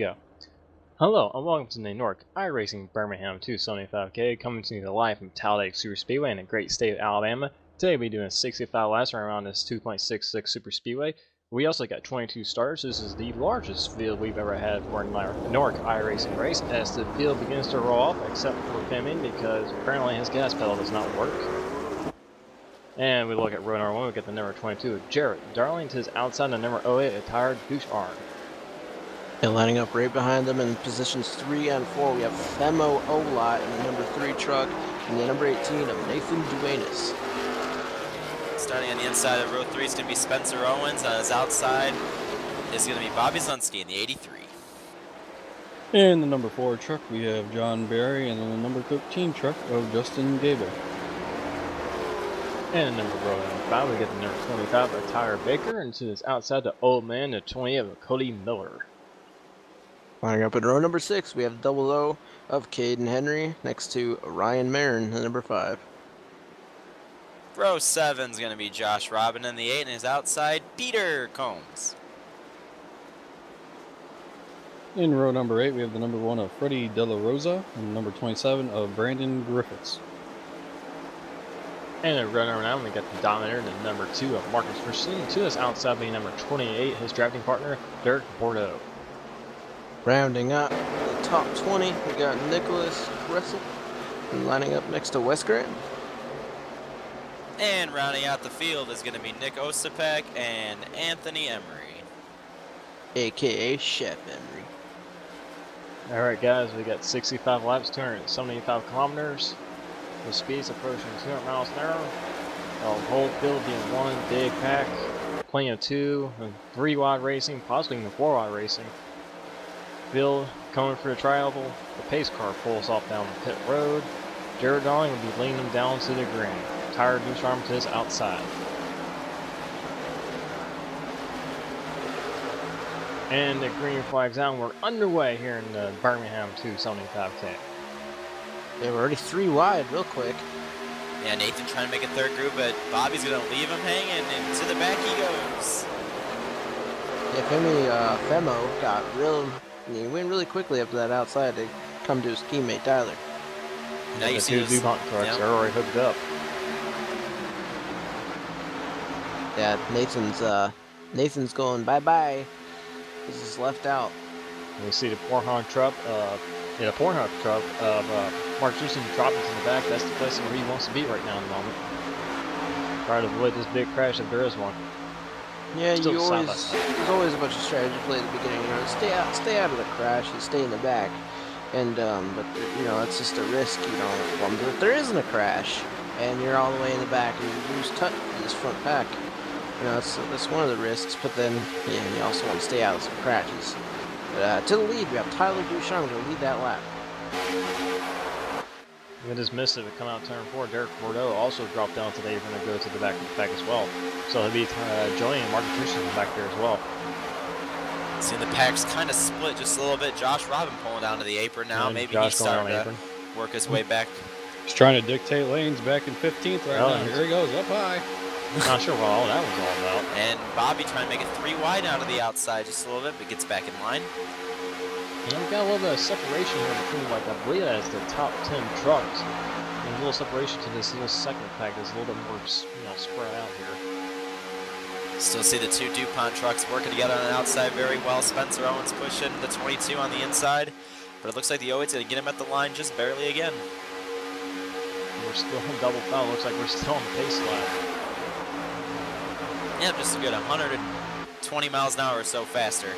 go. Hello and welcome to the NORC iRacing Birmingham 275K, coming to you live from Talladega Super Speedway in the great state of Alabama. Today we'll be doing 65 laps around this 2.66 Super Speedway. We also got 22 starters. This is the largest field we've ever had for a NORC iRacing race, as the field begins to roll off, except for Pimming, because apparently his gas pedal does not work. And we look at row number 1, we get the number 22, Jarrett Darling, to his outside, the number 08, a tired douche arm. And lining up right behind them in positions 3 and 4, we have Femo Ola in the number 3 truck and the number 18 of Nathan Duenas. Starting on the inside of row 3 is going to be Spencer Owens. On his outside is going to be Bobby Zunski in the 83. In the number 4 truck, we have John Barry, and then the number 13 truck of Justin Gable. And in row number 5, we get the number 25 of Tyler Baker, and to his outside, the old man, the 20 of Cody Miller. Lining up in row number 6, we have double O of Caden Henry next to Ryan Marin, the number 5. Row 7 is going to be Josh Robin in the 8, and his outside, Peter Combs. In row number 8, we have the number 1 of Freddie De La Rosa and the number 27 of Brandon Griffiths. And in row number 9, we got the Dominator, the number 2 of Marcus Christian, to his outside being number 28, his drafting partner, Derek Bordeaux. Rounding up the top 20, we got Nicholas Gressel lining up next to Wes Grant. And rounding out the field is going to be Nick Osipek and Anthony Emery, a.k.a. Chef Emery. Alright guys, we got 65 laps, 275 kilometers. The speed's approaching 200 miles an hour. The whole field being one big pack. Plenty of 2 and 3 wide racing, possibly even 4 wide racing. Field coming for the tri-oval. The pace car pulls off down the pit road. Jared Darling will be leaning down to the green. Tired douche arm to his outside. And the green flag's out. We're underway here in the Birmingham 275K. They were already 3 wide real quick. Yeah, Nathan trying to make a third group, but Bobby's going to leave him hanging, and to the back he goes. Yeah, Femo got he went really quickly up to that outside to come to his teammate Tyler. Now you the see two DuPont trucks are already hooked up. Yeah, Nathan's going bye-bye. This is left out. And we see the Pornhub truck of Mark Houston dropping to the back. That's the place where he wants to be right now in the moment. Try to avoid this big crash if there is one. Yeah, there's always a bunch of strategy play at the beginning. You know, stay out of the crash and stay in the back. And but you know, it's just a risk. You know, if there isn't a crash and you're all the way in the back and you lose touch in this front pack, you know, that's one of the risks. But then, yeah, you also want to stay out of some crashes. But to the lead, we have Tyler Ducharme to lead that lap. We just missed it to come out turn 4. Derek Bordeaux also dropped down today. He's going to go to the back of the pack as well. So he'll be joining Marcus Christian back there as well. Seeing the packs kind of split just a little bit. Josh Robin pulling down to the apron now. And maybe Josh he's starting to work his way back. He's trying to dictate lanes back in 15th right now. Here he goes, up high. Not sure what all that was all about. And Bobby trying to make it 3 wide out of the outside just a little bit, but gets back in line. And we've got a little bit of separation here between, like, I believe that is the top 10 trucks. And a little separation to this little second pack that's a little bit more, spread out here. Still see the 2 DuPont trucks working together on the outside very well. Spencer Owens pushing the 22 on the inside. But it looks like the 08's going to get him at the line just barely again. We're still in double foul. Looks like we're still on the pace lap. Yeah, just a good 120 miles an hour or so faster.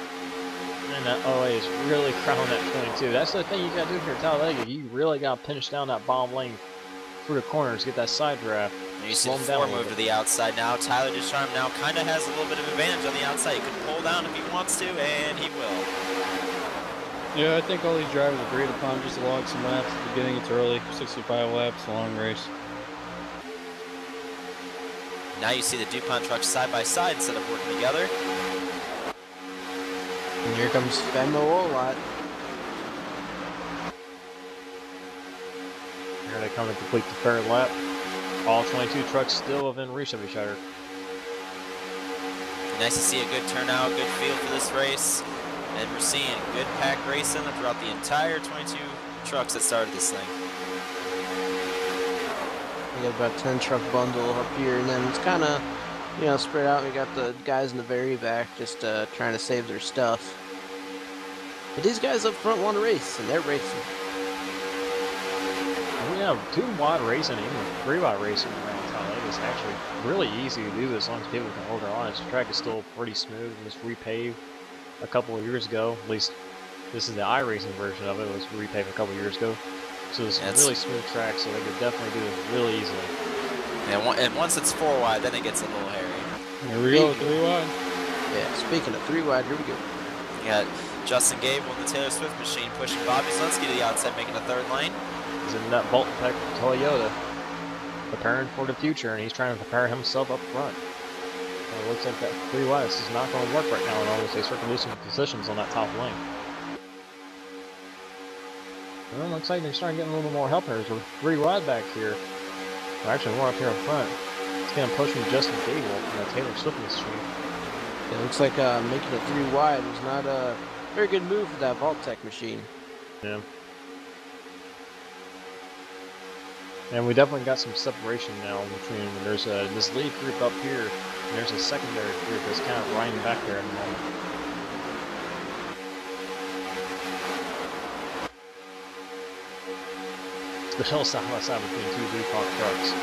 And that OA is really crowning that 22. That's the thing you got to do here at Talladega. You really got to finish down that bomb lane through the corners, get that side draft. And you see the 4 move to the outside now. Tyler Ducharme now kind of has a little bit of advantage on the outside. He could pull down if he wants to, and he will. Yeah, I think all these drivers agreed upon just to log some laps at the beginning. It's early, 65 laps, long race. Now you see the DuPont trucks side by side instead of working together. And here comes Femo Ola. Here they come to complete the third lap. All 22 trucks still within reach of each other. Nice to see a good turnout, good feel for this race. And we're seeing good pack racing throughout the entire 22 trucks that started this thing. We got about 10 truck bundle up here, and then it's kind of, you know, spread out. We got the guys in the very back just trying to save their stuff. But these guys up front want to race, and they're racing. Yeah, 2-wide racing, even 3-wide racing around Talladega is actually really easy to do as long as people can hold their lines. The track is still pretty smooth and was repaved a couple of years ago. At least this is the iRacing version of it. It was repaved a couple of years ago. So it's a really smooth track, so they could definitely do it really easily. Yeah, and once it's 4 wide, then it gets a little hairy. Here we go, 3 wide. Yeah, speaking of 3 wide, here we go. You got Justin Gable in the Taylor Swift machine pushing Bobby Zielinski to the outside, making a 3rd lane. He's in that Bolt Tech Toyota, preparing for the future, and he's trying to prepare himself up front. It looks like that 3 wide is not going to work right now, and almost they start to lose some positions on that top lane. Well, it looks like they're starting to get a little bit more help here. We're 3 wide back here. Well, actually, more up here up front. It's going to push from Justin Gable in the Taylor Swift machine. It looks like making a 3 wide was not a very good move for that Vault-Tec machine. Yeah. And we definitely got some separation now between, there's this lead group up here, and there's a secondary group that's kind of riding back there at the moment. The hill side by side between 2 DuPont trucks.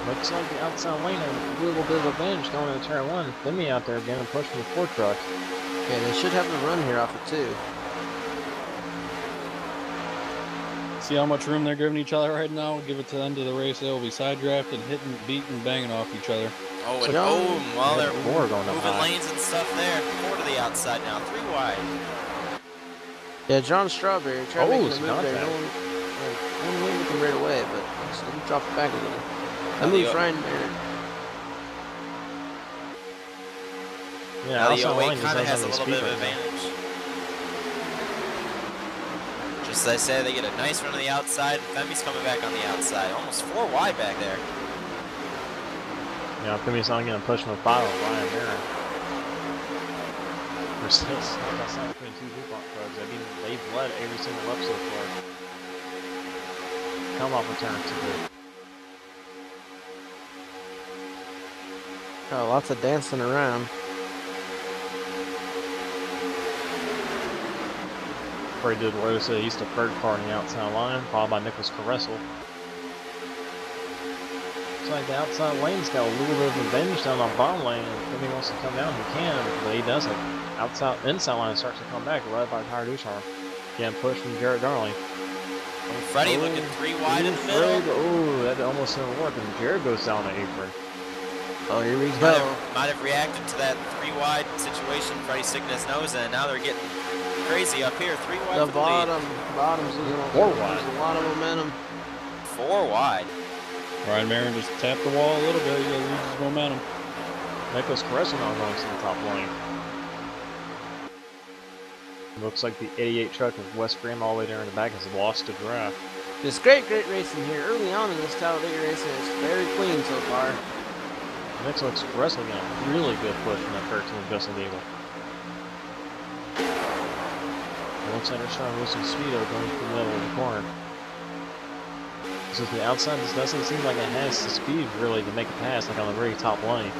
Looks like the outside lane has a little bit of advantage going into turn 1. Demi out there again and pushing the 4 truck. Yeah, they should have a run here off of 2. See how much room they're giving each other right now? Give it to the end of the race. They'll be side drafted, hitting, beating, banging off each other. Oh, and while they're going moving lanes and stuff there, 4 to the outside now, 3 wide. Yeah, John Strawberry tried making a move not there. bad. No one went with him right away, but he dropped it back a little. That move's right in there. Yeah, Now the outside 08 lane kind of does has a have little speed bit of right now. advantage. Just as I say, they get a nice run on the outside. Femi's coming back on the outside. Almost 4 wide back there. Yeah, Femi's not going to push no final Ryan there. We're still side by side between 2 DuPont trucks. I mean, they've led every single lap so far. Come off a turn 2. Oh, lots of dancing around. Before he did notice that he's the 3rd car on the outside line, followed by Nicholas Caressel. Looks like the outside lane's got a little bit of advantage down on bottom lane, and if he wants to come down, he can, but he doesn't. Inside line starts to come back, right by Tyler Ducharme. Again, push from Garrett Darling. Freddie looking 3 wide in the middle. Oh, that almost didn't work, and Jared goes down the apron. Oh, here we go. Might have reacted to that 3 wide situation. Freddie sticking his nose in. Now they're getting crazy up here. 3 wide The for the lead. bottom's losing 4 wide. a lot of momentum. 4 wide. Ryan Marin just tapped the wall a little bit. He's going to lose his momentum. Nicholas Caressel now going to the top lane. Looks like the 88 truck of West Graham all the way there in the back has lost the draft. It's great racing here. Early on in this Talladega racing, it's very clean so far. Nicholas Caressel got a really good push from that 13 Justin Gable. It looks like they're trying to lose some speed over going through the middle of the corner. So the outside just doesn't seem like it has the speed really to make a pass like on the very top lane.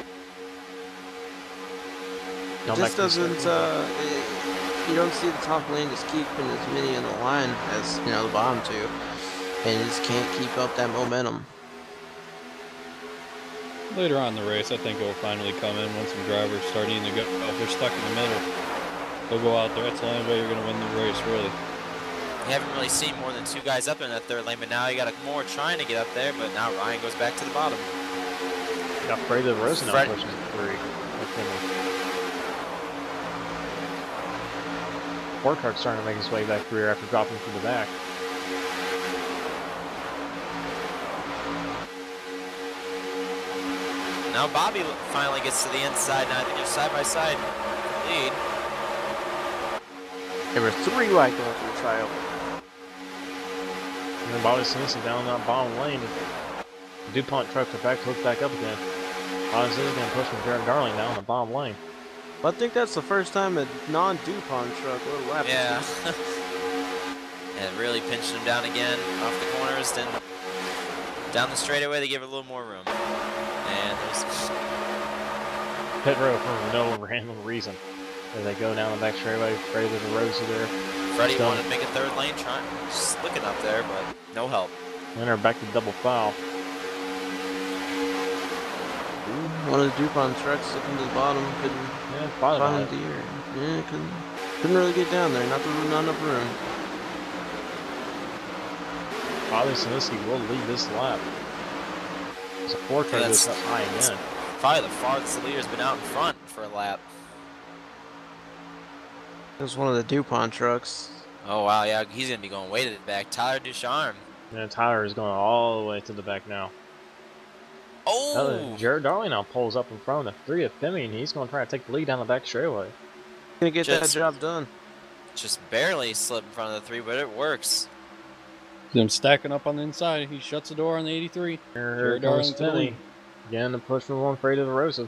It just doesn't, you don't see the top lane just keeping as many in the line as, you know, the bottom 2. And you just can't keep up that momentum. Later on in the race, I think it will finally come in once some drivers start needing to go. If they're stuck in the middle, they'll go out there. That's the only way you're going to win the race, really. You haven't really seen more than 2 guys up in that 3rd lane, but now you got more trying to get up there, but now Ryan goes back to the bottom. Got Freddie Rosen now pushing 3. Four cart's starting to make his way back through after dropping from the back. Now Bobby finally gets to the inside. Now I think they're side by side lead. There were 3 wide going through the trial. And then Bobby Simpson down that bottom lane. The DuPont truck back hooked back up again. Bobby Simpson going to push from Jared Darling down the bottom lane. I think that's the first time a non-DuPont truck would lap. Yeah. And really pinching him down again off the corners. Then down the straightaway, they give it a little more room. And there's pit row for no random reason. As they go down the back straightaway, Freddie to the roads there. Freddie wanted to make a third lane, trying, just looking up there, but no help. And they're back to double foul. One of the DuPont trucks sticking to the bottom, couldn't find the ear. Yeah, couldn't really get down there, not enough room. Probably Sinitsky will lead this lap. It's a 4 car goes up high again. Probably the farthest the leader's been out in front for a lap. It was one of the DuPont trucks. Oh wow, yeah, he's gonna be going way to the back. Tyler Ducharme. And Tyler is going all the way to the back now. Oh! Jared Darling now pulls up in front of the 3 of Femi, and he's going to try to take the lead down the back straightaway. Gonna get that job done. Just barely slipped in front of the 3, but it works. Them stacking up on the inside. He shuts the door on the 83. Here comes Femi. Again, the push from one Freddie to the Rosa.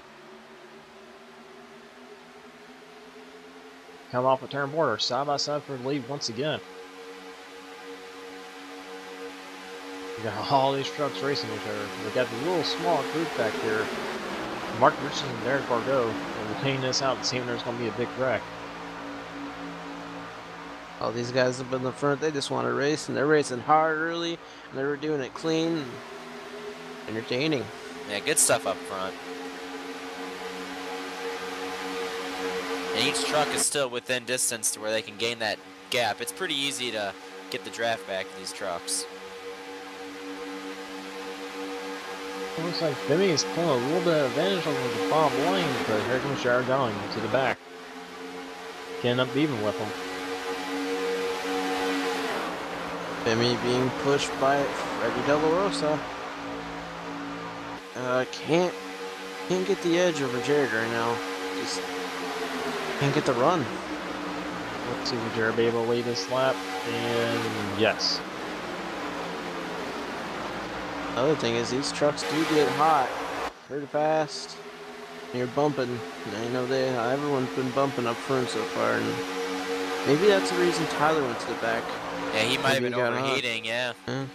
Come off a turn border, side by side for the lead once again. We got all these trucks racing each other. We got the little small group back here. Mark Richardson and Derek Bargo. And we're cleaning this out and seeing there's going to be a big wreck. All these guys up in the front, they just want to race, and they're racing hard early, and they were doing it clean and entertaining. Yeah, good stuff up front. And each truck is still within distance to where they can gain that gap. It's pretty easy to get the draft back to these trucks. Looks like Femi is pulling a little bit of advantage over the Bob Lane, but here comes Jared Darling to the back. Getting up even with him. Femi being pushed by Freddie De La Rosa. Can't get the edge over Jared right now. Just can't get the run. Let's see, will Jared be able to lead this lap? And yes. Other thing is these trucks do get hot pretty fast. You're bumping. You know everyone's been bumping up front so far, and maybe that's the reason Tyler went to the back. Yeah, he might have been overheating. Yeah. Yeah.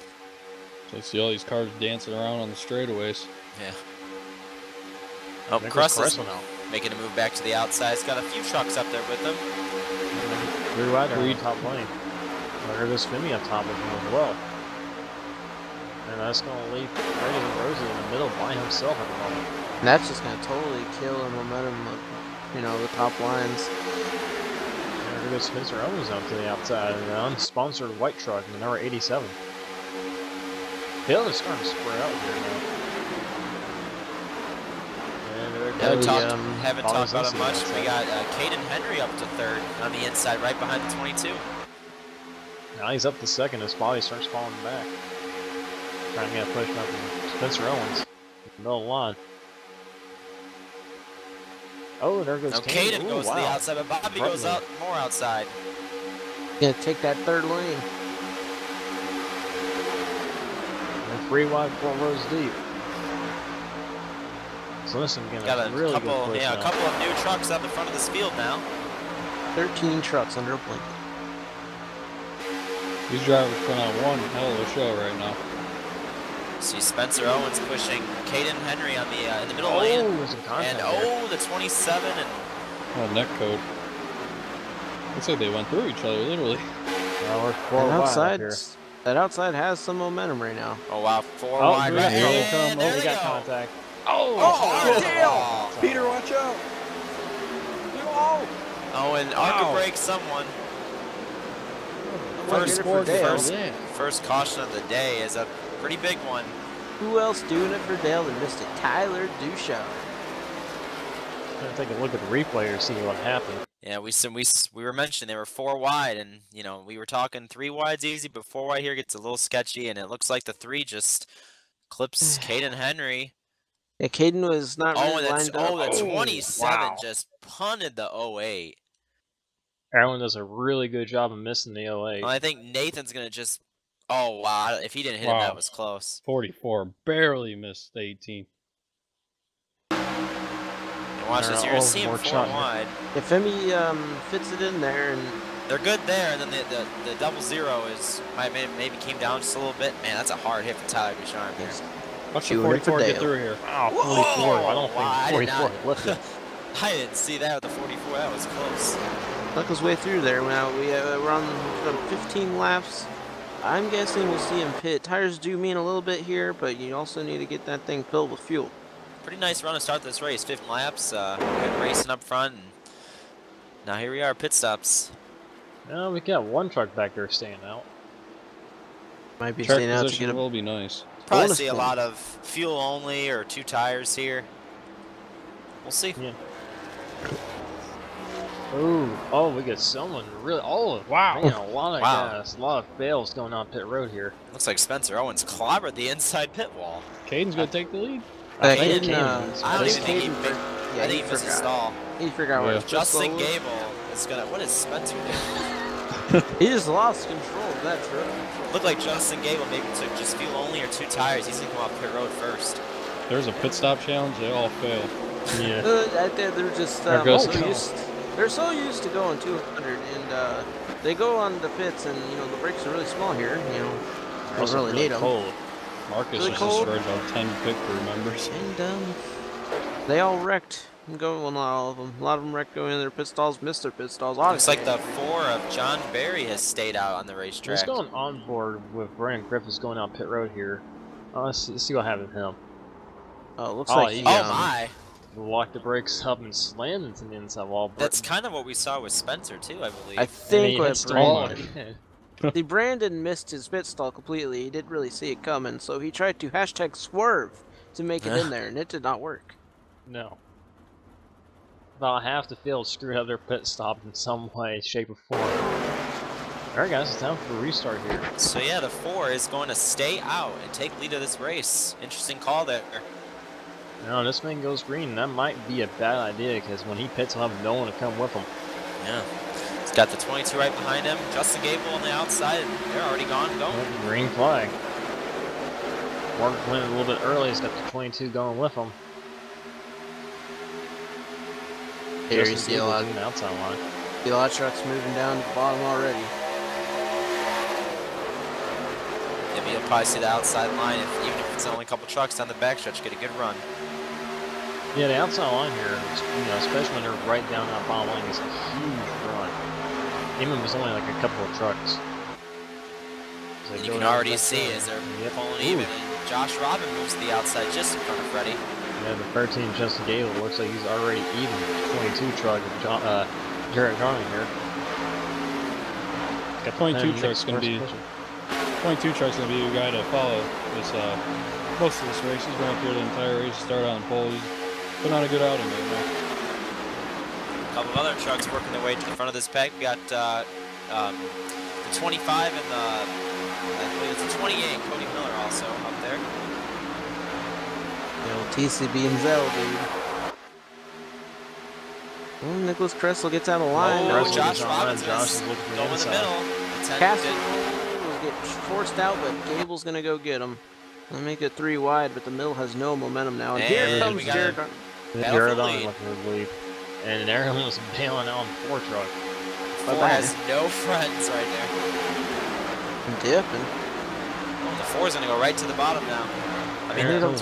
So I see all these cars dancing around on the straightaways. Yeah. Oh, Crust now making a move back to the outside. He's got a few trucks up there with him. Three wide on top lane. There goes Femi on top of him as well. And that's going to leave Freddie and Rosie in the middle by himself at the moment. And that's just going to totally kill the momentum of, the top lines. And there goes Spencer Owens up to the outside in an unsponsored white truck in the number 87. Hill is starting to spread out here now. Haven't talked about it much. We got Caden Henry up to third on the inside, right behind the 22. Now he's up to second as Bobby starts falling back. Trying to get a push up from Spencer Owens in the middle of the line. Oh, there goes Caden goes to the outside, but Bobby goes out more outside. Gonna take that third lane. And 3 wide, 4 rows deep. So listen, got a really couple, good push a couple of new trucks out the front of this field now. 13 trucks under a blink. These drivers put on one hell of a show right now. See Spencer Owens pushing Caden Henry on the in the middle lane. And the 27 and oh, neck code. Looks like they went through each other literally. Well, we're 4 wide here. That outside has some momentum right now. Oh wow, 4 wide right here. There we got contact. Oh, Peter, watch out! Oh, and Arca breaks someone. First caution of the day is a pretty big one. Who else doing it for Dale than Mr. Tyler Ducharme? Gonna take a look at the replay to see what happened. Yeah, we were mentioning they were 4 wide, and we were talking 3 wide's easy, but 4 wide here gets a little sketchy, and it looks like the 3 just clips Caden Henry. Yeah, Caden was not really lined up. The 27 just punted the 08. Erwin does a really good job of missing the 08. Well, I think Nathan's going to just... Oh, wow. If he didn't hit him, that was close. 44. Barely missed the 18. And watch this. You're going to see him 4 wide. If Emmy fits it in there, and they're good there, and then the double zero is maybe came down just a little bit. Man, that's a hard hit for Tyler Ducharme here. Watch the 44 get through here. Wow, 44. I don't think 44 lifted. I didn't see that with the 44. That was close. Luck his way through there. Now we're on 15 laps. I'm guessing we'll see him pit. Tires do mean a little bit here, but you also need to get that thing filled with fuel. Pretty nice run to start this race. 15 laps. Good racing up front. And now here we are, pit stops. Now we got one truck back there staying out. Might be Track staying out to position get a will be nice. Probably see a lot of fuel only or 2 tires here. We'll see. Yeah. Ooh, oh, we got someone really. Oh, wow! Man, a lot of gas, a lot of fails going on pit road here. Looks like Spencer Owens clobbered the inside pit wall. Caden's gonna take the lead. I don't even think he missed his stall. He forgot where Justin Gable is gonna. What is Spencer doing? He just lost control of that truck. Looked like Justin Gable maybe took just fuel only or 2 tires. He's gonna come off pit road first. There's a pit stop challenge. They all fail. Yeah. They're just they're so used to going 200, and they go on the pits, and you know the brakes are really small here. You know, they don't really need them. Cold. Marcus really just cold. destroyed about 10 pit crew members. And they all wrecked. Well, not all of them. A lot of them wrecked going in their pit stalls, missed their pit stalls. Looks like the 4 of John Berry has stayed out on the racetrack. He's going on board with Brandon Griffiths going out pit road here. Let's see what happened to him. Oh, looks like he, my! Locked the brakes up and slammed into the inside wall. That's kind of what we saw with Spencer too, I believe. I think with Brandon. The Brandon missed his pit stall completely. He didn't really see it coming, so he tried to hashtag swerve to make it in there, and it did not work. No. About half the field screwed up their pit stop in some way, shape, or form. Alright guys, it's time for a restart here. So yeah, the 4 is going to stay out and take lead of this race. Interesting call there. No, this man goes green. That might be a bad idea because when he pits, he'll have no one to come with him. Yeah. He's got the 22 right behind him. Justin Gable on the outside. They're already going. Green flag. Mark went a little bit early. He's got the 22 going with him. Here you see a lot of outside line. See a lot of trucks moving down to the bottom already. Yeah, you'll probably see the outside line, even if it's only a couple trucks down the backstretch, get a good run. Yeah, the outside line here, you know, especially when they're right down that bottom line, is a huge run. Even if it was only like a couple of trucks. So you can already see as they're pulling even. And Josh Robin moves to the outside just in front of Freddie. Yeah, the 13 Justin Gable looks like he's already even with the 22 truck of Jarrett Garland here. Got 22 truck's gonna be 22 truck's gonna be your guy to follow. This most of this race, he's going through the entire race, start on pole. He's putting on a good outing right now. A couple of other trucks working their way to the front of this pack. We got the 25 and I believe it's the 28, Cody Miller also up there. The old TCB and Zell, dude. Well, Nicholas Kressel gets out of line. Oh, Josh Robbins is going in the middle. Castle will get forced out, but Gable's going to go get him. They'll make it 3 wide, but the middle has no momentum now. And here comes Jared Garland looking to lead. And Aaron was bailing out on 4 truck. 4 has no friends right there. Dipping. Oh, the 4 is going to go right to the bottom now. I mean, Aaron 22.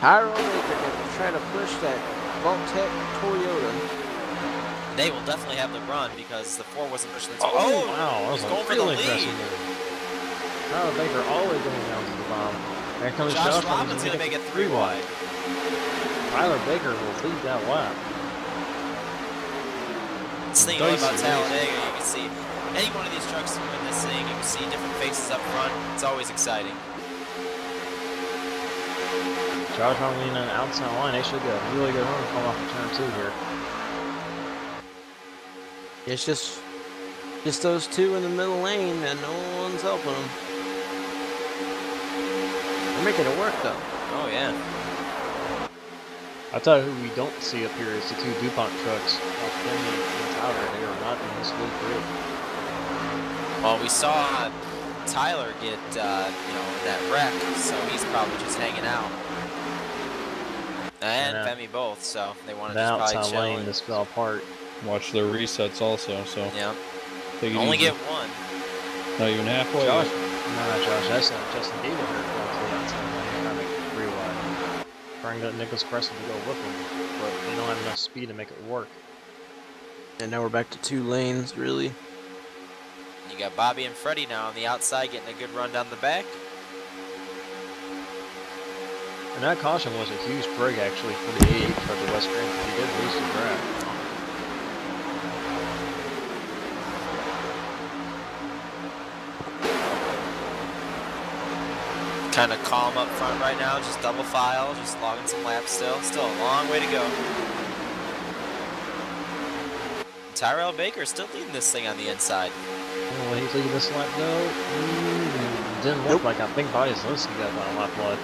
Hyrule Maker try to push that Vault-Tec Toyota. They will definitely have the run because the 4 wasn't pushing the Oh, wow. That was going for the lead. Tyler Baker all the way going down to the bottom. There comes Josh Robbins going to make it 3 wide. Tyler Baker will lead that lap. This thing about Talladega, you can see any one of these trucks win this thing. You can see different faces up front. It's always exciting. Josh Robbins on the outside line. They should get a really good run coming off of turn 2 here. It's just those 2 in the middle lane, and no one's helping them. They're making it work, though. Oh, yeah. I tell you who we don't see up here is the 2 DuPont trucks. And Tyler, they are not in this league grid. Well, we saw Tyler get, that wreck, so he's probably just hanging out. and Femi both, so they want to the just probably outside chill. lane just fell apart. Watch their resets also. So yeah, take it only easy. get one. Not even halfway. Josh, nah, Josh, that's Justin Gable here going to the outside lane, trying to make it 3 wide. Trying to get Nicholas Preston to go with him, but they don't have enough speed to make it work. And now we're back to 2 lanes, really. You got Bobby and Freddie now on the outside getting a good run down the back. And that caution was a huge break actually for the 88 for the West Grand. He did lose the draft. Kind of calm up front right now, just double file, just logging some laps still. Still a long way to go. Tyrell Baker still leading this thing on the inside. Well, he's leading this lap though. Didn't look like I think Bobby Zielinski got about a lap left.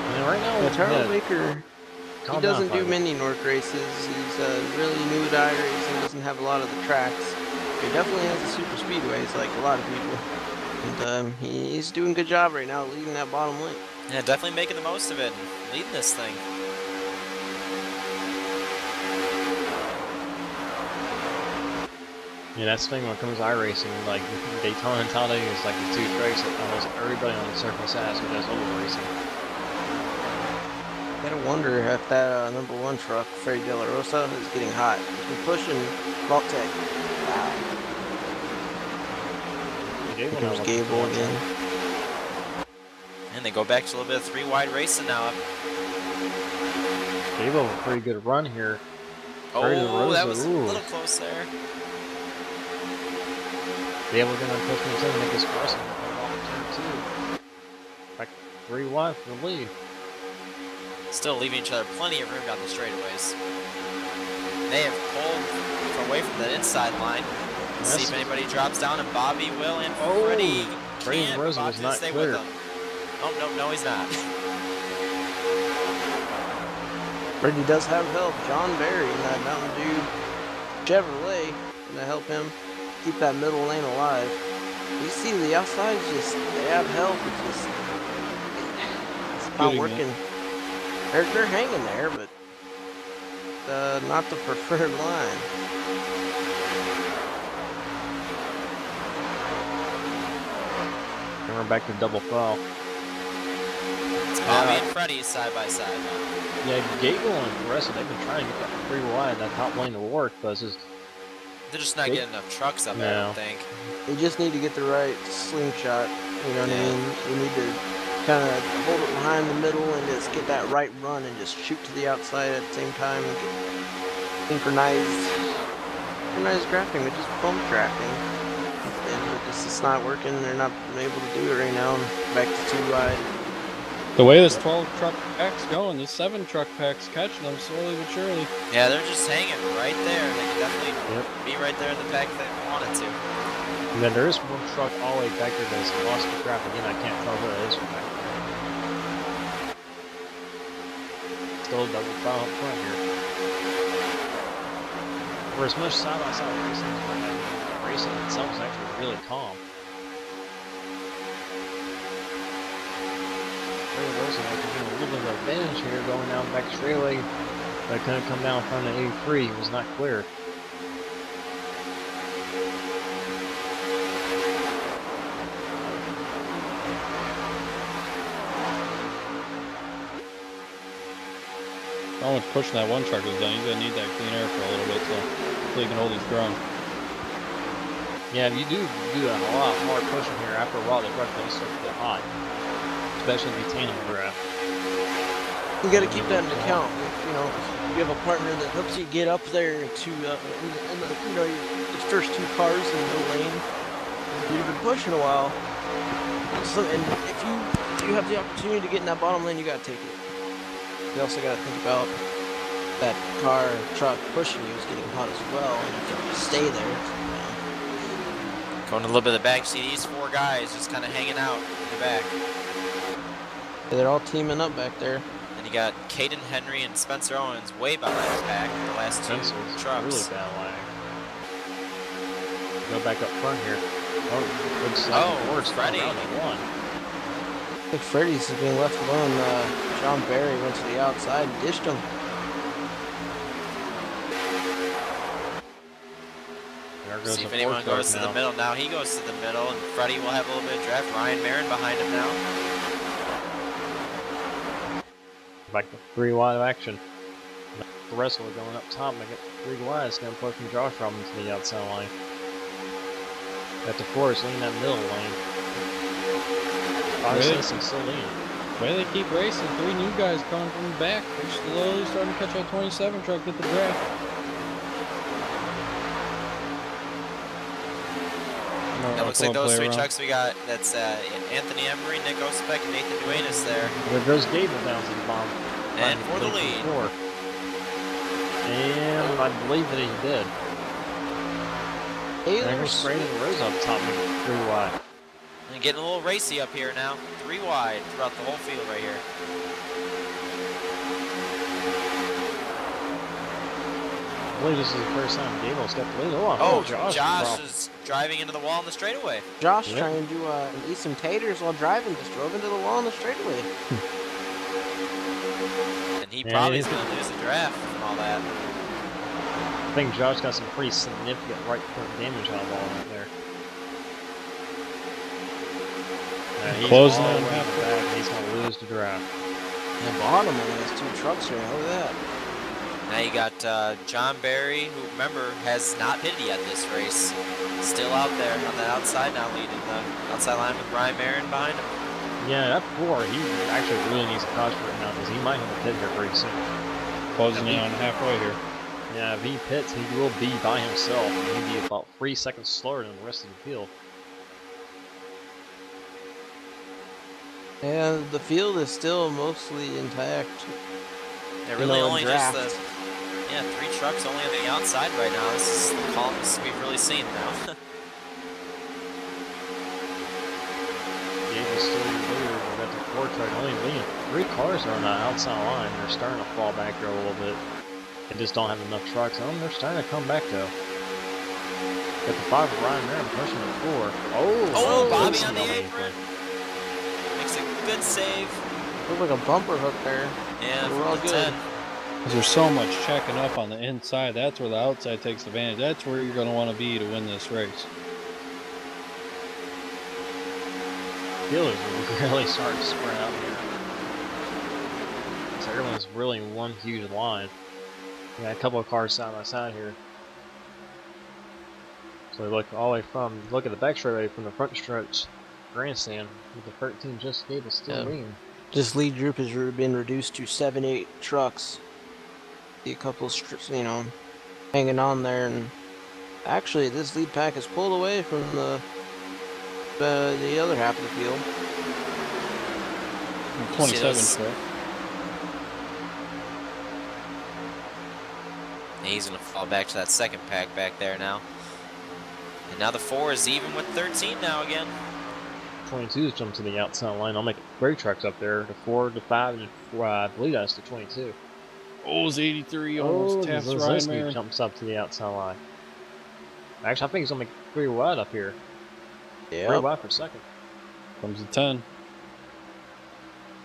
I mean, right now, Tyrell Baker, he doesn't do many NORC races. He's really new to iRacing, doesn't have a lot of the tracks. He definitely has the super speedways like a lot of people. And he's doing a good job right now leading that bottom lane. Yeah, definitely making the most of it and leading this thing. Yeah, that's the thing when it comes to iRacing, like Daytona and Talladega is like the 2 tracks that almost everybody on the surface has who does oval racing. Gotta wonder if that number 1 truck, Freddie De La Rosa, is getting hot. He's been pushing Vault-Tec. Wow. Here comes Gable again. And they go back to a little bit of 3 wide racing now. Gable with a pretty good run here. Oh, that was a little close there. Gable gonna push me to Nicholas Carson off turn 2. Like 3 wide for the lead. Still leaving each other plenty of room down the straightaways. They have pulled away from the inside line. Let's see if anybody drops down, and Bobby will, and Freddie can't. Rosa was not stay clear. with him. Oh, no, he's not. Freddie does have help. John Barry in that Mountain Dew Chevrolet to help him keep that middle lane alive. You see the outside, just they have help. It's not working. They're hanging there, but not the preferred line. And we're back to double foul. It's Bobby and Freddie side by side now. Yeah, Gable and the rest of them, they've been trying to get that 3 wide, that top lane to work, but it's just... They're just not getting enough trucks up there, I don't think. They just need to get the right slingshot, you know what I mean? They need to kind of hold it behind the middle and just get that right run and just shoot to the outside at the same time and get synchronized drafting, but just bump drafting. And it's not working. They're not able to do it right now. Back to 2 wide. The way this 12 truck pack's going, this 7 truck pack's catching them slowly but surely. Yeah, they're just hanging right there. They can definitely be right there in the pack if they wanted to. And then there is 1 truck all the way back there that's lost the traffic. Again, I can't tell who it is from back there. Still a double foul up front here. For as much side-by-side racing as we're having, racing itself is actually really calm. Wilson getting a little bit of advantage here going down back straightaway, but couldn't come down in front of 83. It was not clear. How much pushing that 1 truck is done, he's going to need that clean air for a little bit so he can hold his ground. Yeah, you do a lot more pushing here. After a while, the truck does start to get hot, especially if you tandem draft. You got to keep that in account. You know, you have a partner that helps you get up there to, you know, the first 2 cars in the lane. You've been pushing a while, so and if you have the opportunity to get in that bottom lane, you got to take it. You also got to think about that car or truck pushing you is getting hot as well, and if you stay there. Going a little bit of the back seat, these 4 guys just kind of hanging out in the back. Yeah, they're all teaming up back there. And you got Caden Henry and Spencer Owens way behind the pack, the last 2 trucks. Really bad lag. Go back up front here. Oh, Freddie. I think Freddie's is being left alone. John Barry went to the outside and dished him. See if anyone goes to the middle now. He goes to the middle, and Freddie will have a little bit of draft. Ryan Marin behind him now. Back to 3 wide of action. The rest are going up top, make it 3 wide. It's going to push from Josh Robinson to the outside line. Got the Forrest lean that middle lane. Really? Still lean. Way they keep racing. 3 new guys coming from the back. They're slowly starting to catch that 27 truck with the draft. It looks like those 3 trucks we got. That's Anthony Emery, Nick Osbeck, and Nathan Duenas there. There goes Gable down to the bottom. And for the lead. And I believe that he did. There goes Brandon Rose up top, 3 wide. And getting a little racy up here now. 3 wide throughout the whole field right here. I believe this is the first time Gable's got the lead. Oh, Josh is driving into the wall on the straightaway. Josh trying to eat some taters while driving, just drove into the wall on the straightaway. And he probably is going to lose the draft from all that. I think Josh got some pretty significant right foot damage on the wall right there. He's closing all on the way half back. He's going to lose the draft. The bottom only has 2 trucks here. Look at that. Now you got John Barry, who, remember, has not pitted yet this race. Still out there on the outside now, leading the outside line with Ryan Marin behind him. Yeah, that 4, he actually really needs a caution right now because he might have a pit here pretty soon. Closing in on halfway here. Yeah, if he pits, he will be by himself. And he'll be about 3 seconds slower than the rest of the field. And the field is still mostly intact. They're really only just the 3 trucks only on the outside right now. This is the calmest we've really seen now. Gable's still leader. We've got the 4 truck only leading. 3 cars are on the outside line. They're starting to fall back there a little bit. They just don't have enough trucks. They're starting to come back though. Got the 5 of Ryan Marin pushing the 4. Oh, Bobby on the apron. Makes a good save. Looked like a bumper hook there. Yeah, we're all good. Because there's so much checking up on the inside. That's where the outside takes advantage. That's where you're going to want to be to win this race. Field is really starting to spread out here. So everyone's really in one huge line. We got a couple of cars side by side here. So look all the way from, look at the back straightaway from the front stretch grandstand with the 13 just Gable still leading. This lead group has been reduced to 7-8 trucks. See a couple, you know, hanging on there, and actually this lead pack is pulled away from the other half of the field. 27 truck. He's going to fall back to that second pack back there now. And now the 4 is even with 13 now again. 22's jumped to the outside line. I'll make 3 trucks up there. The 4, the 5, and I believe that's the 22. Oh, it's 83 almost taps Ryan Marin. Jumps up to the outside line. Actually, I think he's going to make 3 wide up here. Yeah. 3 wide for second. Comes to 10.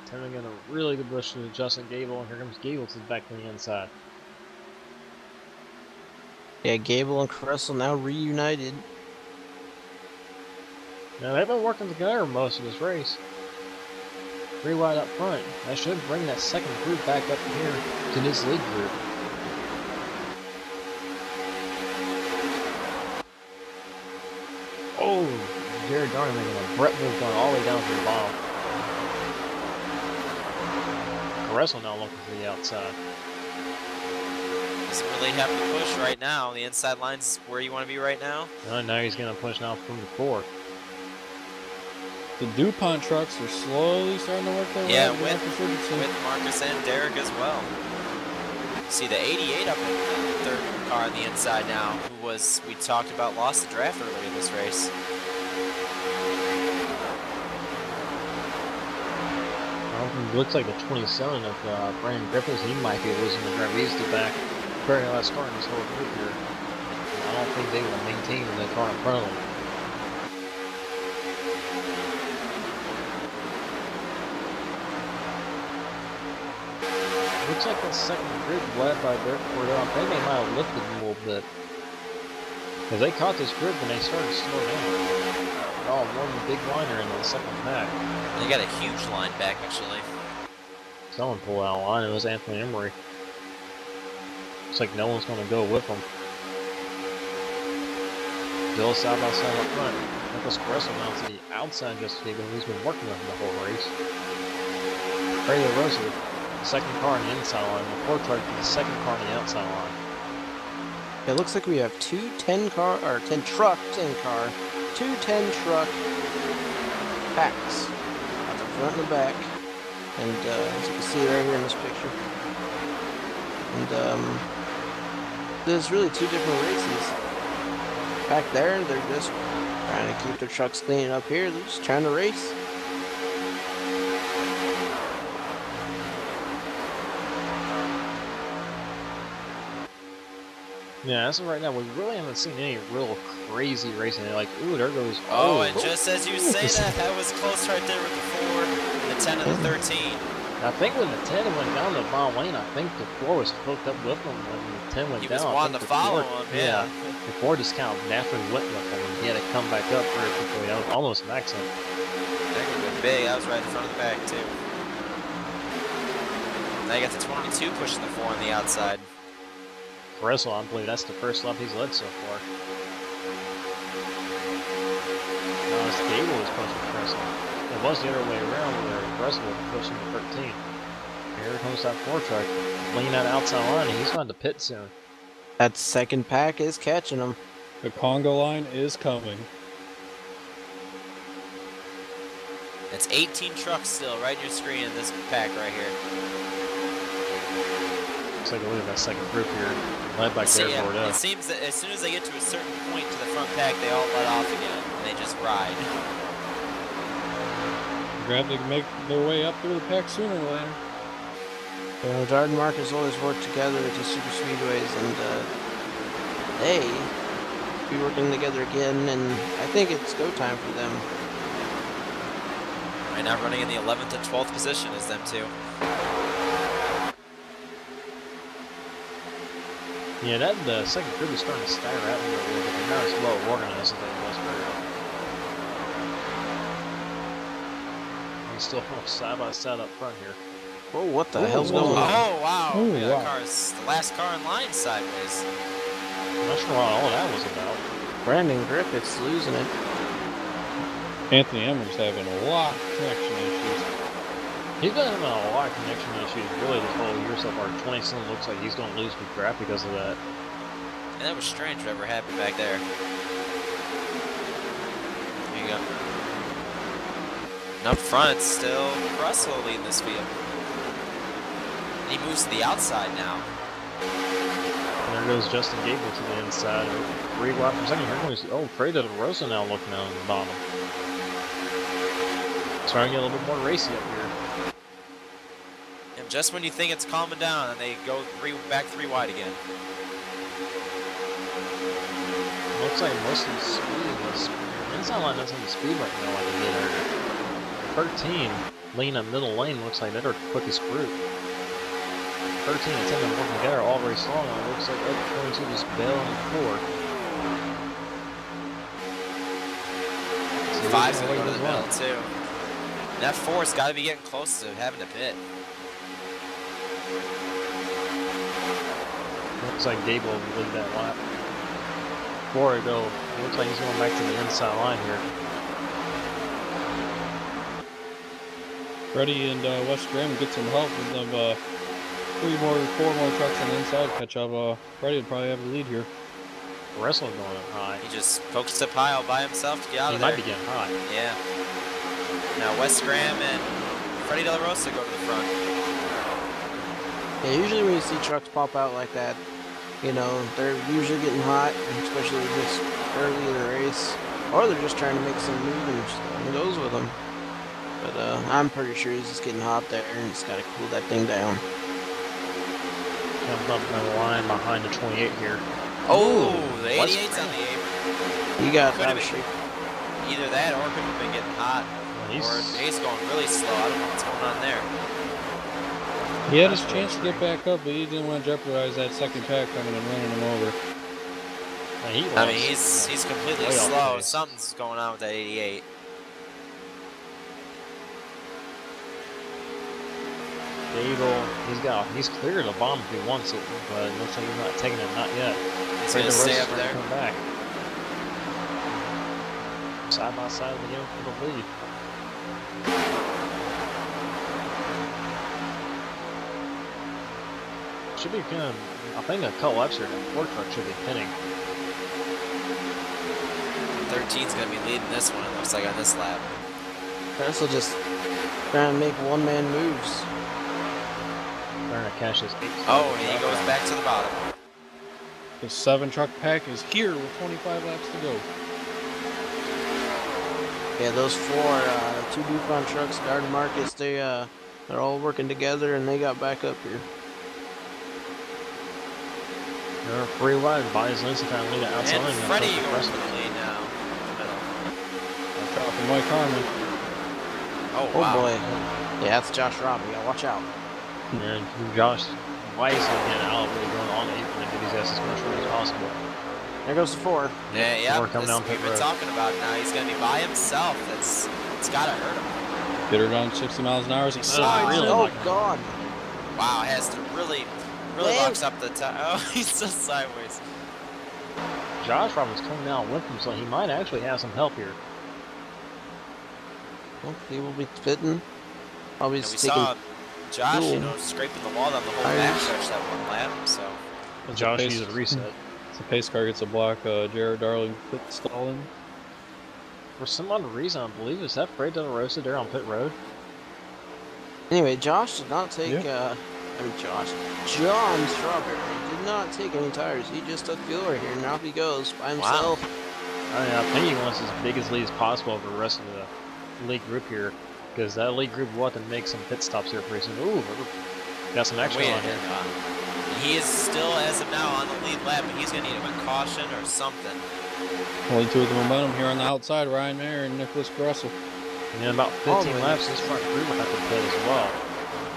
10 again, a really good push to Justin Gable, and here comes Gable to the back to the inside. Yeah, Gable and Cressel now reunited. Now they've been working together most of this race. 3 wide up front. That should bring that second group back up here to this lead group. Oh, Jared Darn making a Brett move going all the way down to the bottom. Caressel now looking to the outside. Doesn't really have to push right now. The inside line's where you want to be right now. Now he's going to push now from the 4. The DuPont trucks are slowly starting to work their way. Yeah, with Marcus and Derek as well. See the 88 up in the 3rd car on the inside now, who was, we talked about, lost the draft earlier in this race. It looks like the 27 of Brandon Griffiths, he might be losing the draft. He's the back very last car in this whole group here. I don't think they will maintain the car in front of them. Looks like that second group led by Dirk Cordell. I think they might have lifted a little bit. Because they caught this group and they started to slow down. Oh, one big liner in the second pack. They got a huge line back, actually. Someone pulled out a line. It was Anthony Emery. Looks like no one's going to go with them. Still side by side up front. Nicholas Gressel now to the outside just Stephen, who's been working with him the whole race. Freddie LaRosa, the second car on the inside line. The Ford truck to the second car on the outside line. It looks like we have two 10 truck, 10 car, two 10 truck packs at the front and the back. And as you can see right here in this picture. And there's really two different races. Back there, they're just trying to keep their trucks clean. Up here, they're just trying to race. Yeah, as of right now, we really haven't seen any real crazy racing. They're like, ooh, there goes. Oh, and just as you say that was close right there with the 4, the 10, and the 13. I think when the 10 went down the bottom lane, I think the 4 was hooked up with him when the 10 went down. He was wanting to follow him, yeah. The 4 just kind of naturally went with him, and he had to come back up very quickly. That was almost an accident. That could have been big. That was right in front of the back, too. Now you got the 22 pushing the 4 on the outside. Russell, I believe that's the first lap he's led so far. No, it's Gable who's pushing Russell. It was the other way around where Russell was pushing the 13. Here comes that 4 truck, leaning that outside line, and he's going to pit soon. That second pack is catching him. The Congo line is coming. It's 18 trucks still right in your screen in this pack right here. Let's take a look at that second group here, led by Garrett Bordeaux. It seems that as soon as they get to a certain point to the front pack, they all let off again, and they just ride. Grab to make their way up through the pack sooner or later. You know, Jordan Marcus always work together at the super speedways, and they be working together again, and I think it's go time for them. Right now running in the 11th and 12th position is them two. Yeah, that second group is starting to stagger out here a little bit. Not as well organized as they was earlier. He's still side by side up front here. Whoa, what the hell's going on? Oh, wow. Ooh, yeah, wow. That car's the last car in line sideways. I'm not sure what all that was about. Brandon Griffith's losing it. Anthony Emery's having a lot of connection issues. He's been having a lot of connection issues really this whole year so far. 27 looks like he's going to lose the draft because of that. And that was strange whatever happened back there. There you go. And up front, it's still Russell leading this field. And he moves to the outside now. And there goes Justin Gable to the inside. 3 wide for a second. Here comes, oh, Freddie LaRosa now looking out on the bottom. Trying to get a little bit more racy up here. And just when you think it's calming down, and they go back 3 wide again. Looks like most of the speed was. The inside line doesn't have the speed right now like it did earlier. 13 lean up middle lane looks like they're the quickest group. 13 and 10 been working together all race long, and it looks like they're going to just bail on the floor. 5's going to go to the middle too. And that 4's got to be getting close to having to pit. Looks like Gable will lead that lap. 4 to go. It looks like he's going back to the inside line here. Freddie and Wes Graham get some help with them. 4 more trucks on the inside catch up. Freddie would probably have the lead here. Russell going up high. He just focused up high all by himself to get out of there. He might be getting high. Yeah. Now Wes Graham and Freddie De La Rosa go to the front. Yeah, usually when you see trucks pop out like that, you know, they're usually getting hot, especially this early in the race. Or they're just trying to make some move and goes with them. But I'm pretty sure he's just getting hot there and he's got to cool that thing down. Comes up in the line behind the 28 here. Oh, the 88's on the apron. You got that. shape. Either that or could have been getting hot. Well, or he's going really slow. I don't know what's going on there. He had his chance to get back up, but he didn't want to jeopardize that second pack coming and running him over. I mean, he's completely slow. Something's going on with that 88. He's cleared the bomb if he wants it, but it looks like he's not taking it, not yet. He's gonna stay up there. Come back. Side by side again for the lead. Should be kind of, I think a couple laps here, the Ford truck should be pinning. 13's gonna be leading this one, it looks like, on this lap. Chris will just try to make one-man moves. Trying to cash his 8. Oh, and he goes back to the bottom. The 7 truck pack is here with 25 laps to go. Yeah, those 2 DuPont trucks, Garden Markets, they're all working together, and they got back up here. They're 3 wide, Bonnie's Lindsay trying to lead it outside. And Freddie going for the lead now. Dropping Mike Harmon. Oh, wow. Boy. Yeah, that's Josh Robb. You gotta watch out. And Josh Weiss again out, really going on the apron to get these guys as much room as possible. There goes the 4. Yeah. We're coming down we've been talking about it now. He's gonna be by himself. It's gotta hurt him. Get her down 60 miles an hour as he slides. slides. Oh, God. Wow, has to really locks up the time. Oh, he's so sideways. Josh Robbins coming down with him, so he might actually have some help here. Well, he will be pitting. Probably We taking saw Josh, scraping the wall down the whole backstretch that one lap. So Josh needs a reset. So pace car gets a block. Jared Darling pit stalling. For some odd reason, I believe, is that Fred Del Rosa there on pit road? Anyway, Josh did not take, John Strawberry did not take any tires. He just took fuel right here, and off he goes by himself. Wow. I think he wants as big as lead as possible over the rest of the lead group here, because that lead group will have to make some pit stops here pretty soon. Ooh, got some extra on here. He is still, as of now, on the lead lap, but he's going to need a caution or something. Only 2 of the momentum here on the outside, Ryan Mayer and Nicholas Grussel. And about 15 laps, this front group will have to pit as well.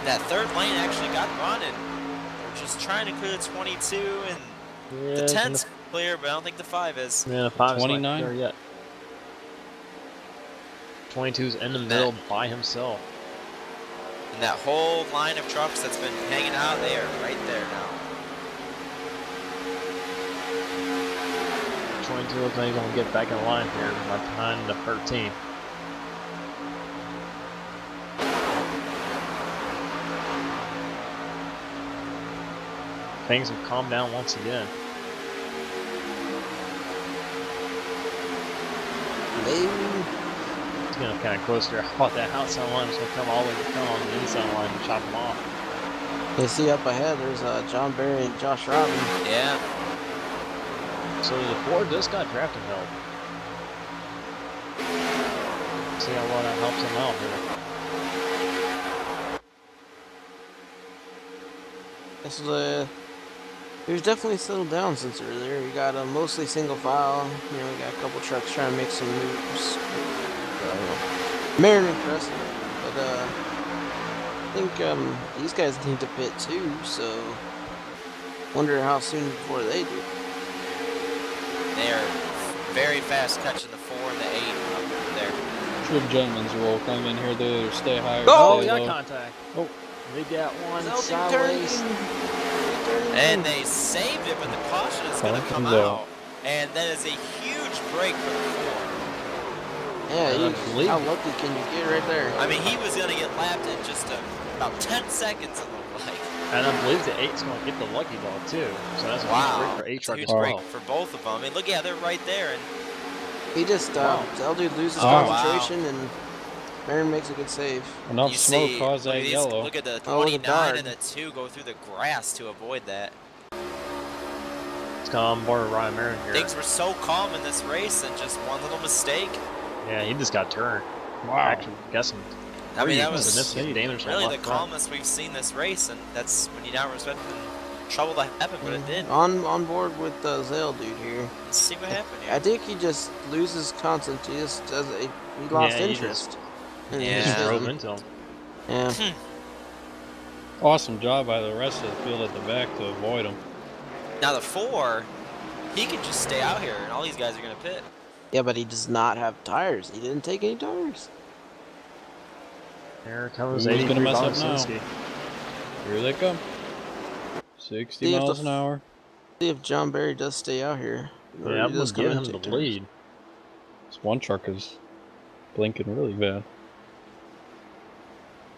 That 3rd lane actually got running. They're just trying to clear the 22, and the 10's clear, but I don't think the 5 is. Yeah, the 5 is 29 not clear yet. 22's in the middle by himself. And that whole line of trucks that's been hanging out, they are right there now. 22 looks like he's going to get back in line here behind the 13. Things have calmed down once again. He's going to kind of close there. I thought that outside line was going to come all the way to come on the inside line and chop him off. You see up ahead, there's John Berry and Josh Robbins. Yeah. So the Ford just got drafting help. See how well that helps him out here. This is we've definitely settled down since earlier. We got a mostly single file. You know, we got a couple trucks trying to make some moves. Marin and Preston, but I think these guys need to pit too. So wonder how soon before they do. They are very fast catching the 4 and the 8 up there. True gentlemen's rule. Come in here to stay higher. Oh, stay got low. contact. Oh, they got one Zeldy sideways. And they saved it, but the caution is going to come out. And that is a huge break for the 4. Yeah, how lucky can you get right there? I mean, he was going to get lapped in just about 10 seconds, it looked like. And I believe the 8's going to get the lucky dog too. So that's a huge break for 8 truck as well. For both of them. I mean, look, yeah, they're right there. And he just Zeldy loses concentration, and Marin makes a good save. Enough smoke caused that yellow. Look at the 29 and the 2 go through the grass to avoid that. Let's go on board with Ryan Marin here. Things were so calm in this race, and just one little mistake. Yeah, he just got turned. Wow. Actually, guessing. I mean, that was significant damage. really the calmest we've seen this race, and that's when you don't expect trouble to happen, but it did. On board with the Zale dude here. Let's see what happened here. I think he just loses concentration. He just does he lost interest. Yeah. He just drove into him. Yeah. Awesome job by the rest of the field at the back to avoid him. Now the 4, he can just stay out here, and all these guys are going to pit. Yeah, but he does not have tires. He didn't take any tires. Here comes Who's gonna mess up Sinski. now? Here they come. 60 miles an hour. See if John Barry does stay out here. Yeah, I'm going to give him the lead. This one truck is blinking really bad.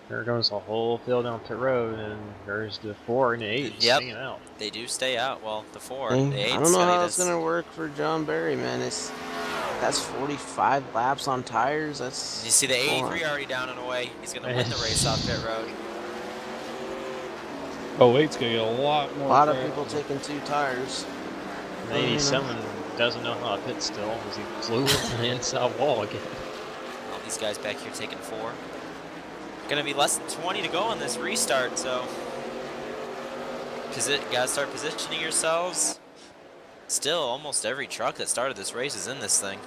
There goes the whole field down pit road, and there's the 4 and the 8 staying out. They do stay out. Well, the 4, Dang, the 8. I don't know how it's gonna work for John Barry, man. That's 45 laps on tires. That's. You see the 83 already down and away. He's gonna win the race off pit road. Oh, 8's gonna get a lot more. A lot of people taking 2 tires. 87 doesn't know how to pit still because he flew into the inside wall again. All these guys back here taking 4. Gonna be less than 20 to go on this restart, so gotta start positioning yourselves. Still, almost every truck that started this race is in this thing.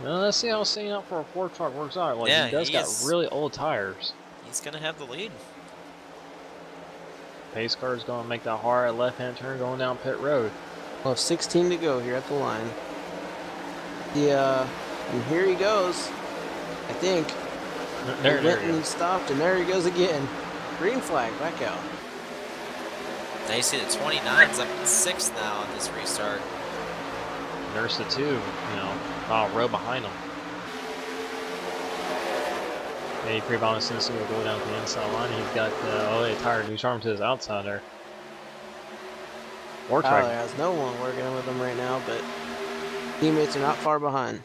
Well, let's see how staying out for a 4 truck works out. Like, Yeah, he does got really old tires. He's gonna have the lead. Pace car is going to make that hard left-hand turn going down pit road. Well, 16 to go here at the line. Yeah, and here he goes. I think. There he stopped, and there he goes again. Green flag, back out. Now you see the 29's up in 6th now on this restart. There's the 2, row behind him. 83 Bonus Simpson will go down to the inside line. He's got the tire new charm to his outside there. Tyler has no one working with him right now, but teammates are not far behind.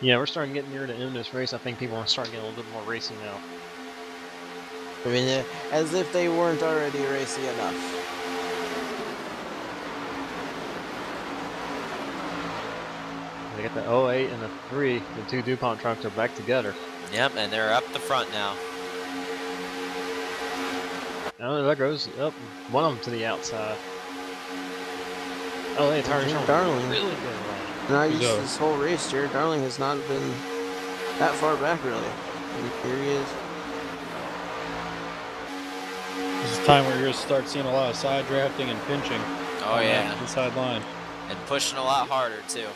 Yeah, we're starting to get near the end of this race. I think people are starting to get a little bit more racing now. I mean, as if they weren't already racing enough. They got the 08 and the 3. The 2 DuPont trucks are back together. Yep, and they're up the front now. Oh, there goes up one of them to the outside. Oh, hey, tire Darling. Really good run. And I used this whole race, Jared Darling has not been that far back, really. And here he is. This is time where you're going to start seeing a lot of side drafting and pinching. Oh, yeah. Inside line. And pushing a lot harder, too.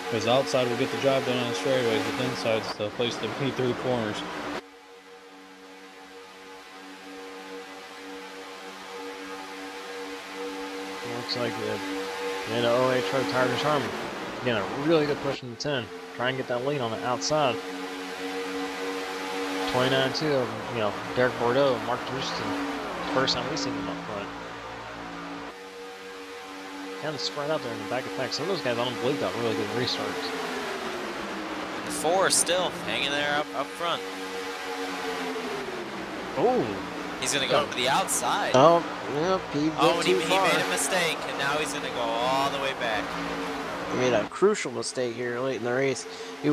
Because outside will get the job done on the straightaways, but the inside's the place to be through the corners. Looks like the 08 truck tire to charm. Again, a really good push from the 10. Try and get that lead on the outside. 29-2, Derek Bordeaux, Mark Druston. First time we've seen him up front. Kind of spread out there in the back attack. Some of those guys, I don't believe, got really good restarts. The 4 still hanging there up front. Oh! He's going to go to the outside. Oh, yep, he made a mistake, and now he's going to go all the way back. He made a crucial mistake here late in the race. He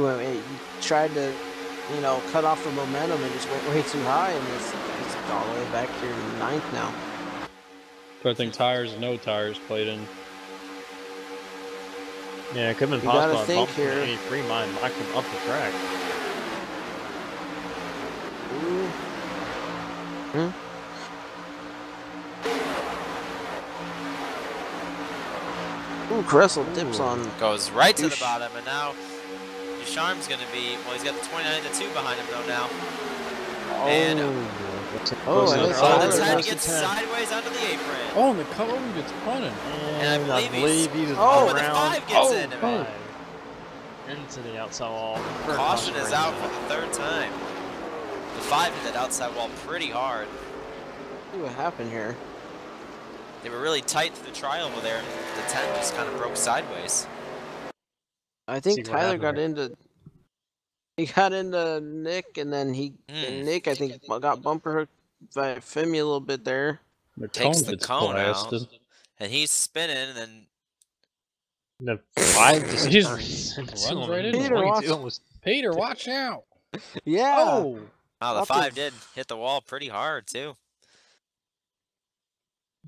tried to, cut off the momentum and just went way too high, and he's all the way back here in 9th now. So I think tires and no tires played in. Yeah, it could have been possible. You gotta think here. 83 might knock him up the track. Ooh. Ooh, Kressel dips on. Goes right to the bottom, and now Ducharme's going to be, well, he's got the 29 to 2 behind him, though, now. And the 10 gets sideways under the apron. Oh, and the Cullen gets punted. And I believe he's the 5 gets into the outside wall. Caution is out for the 3rd time. The 5 hit that outside wall pretty hard. See what happened here. They were really tight to the tri-oval there, and the 10 just kind of broke sideways. I think Tyler got into. He got into Nick, and then Nick, I think, got bumper hooked by Femi a little bit there. Takes the cone out, and he's spinning, and then the 5 just runs right into Peter, watch out! Yeah. Oh, the 5 did hit the wall pretty hard too.